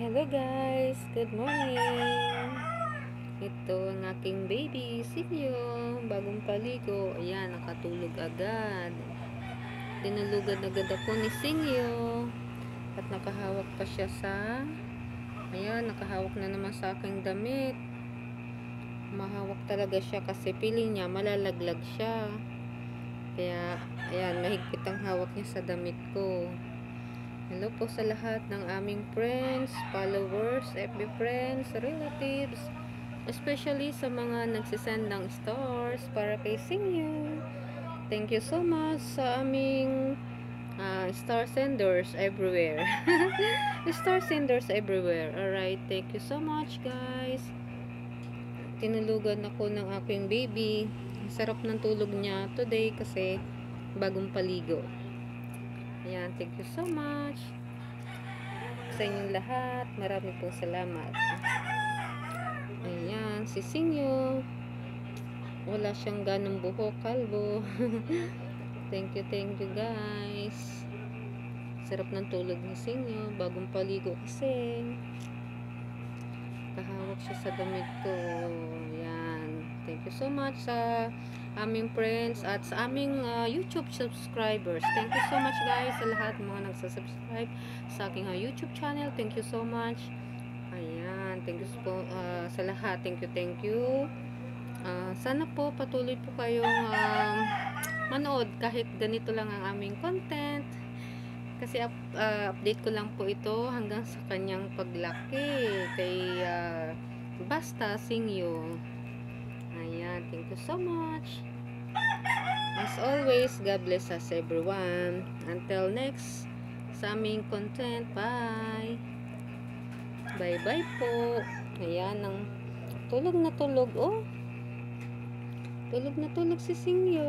Hello guys, good morning. Ito ang aking baby, Silyo. Bagong paligo. Ayan, nakatulog agad. Tinulugan agad ako ni Silyo. At nakahawak pa siya sa... Ayan, nakahawak na naman sa aking damit. Mahawak talaga siya kasi piling niya, malalaglag siya. Kaya, ayan, mahigpit ang hawak niya sa damit ko. Hello po sa lahat ng aming friends, followers, FB friends, relatives, especially sa mga nagsisend ng stars para kay Singyu. Thank you so much sa aming star senders everywhere. Star senders everywhere. Alright, thank you so much guys. Tinulugan ako ng aking baby. Sarap ng tulog niya today kasi bagong paligo. Ayan, thank you so much sa inyong lahat. Marami pong salamat. Ayan, si Singyo. Wala siyang ganong buhok, kalbo. Thank you guys. Sarap ng tulog ni Singyo. Bagong paligo kasi. Kahawak siya sa damit ko. Ayan. Thank you so much sa aming friends at sa aming YouTube subscribers. Thank you so much guys sa lahat mga nagsasubscribe sa aking YouTube channel. Thank you so much. Ayan, thank you po sa lahat. Thank you. Sana po patuloy po kayong manood kahit ganito lang ang aming content. Kasi update ko lang po ito hanggang sa kanyang paglaki kay Basta Singyo. Ayan, thank you so much. As always, God bless us everyone. Until next sa aming content. Bye. Bye po. Ayan, tulog na tulog. Oh, tulog na tulog si Singyo.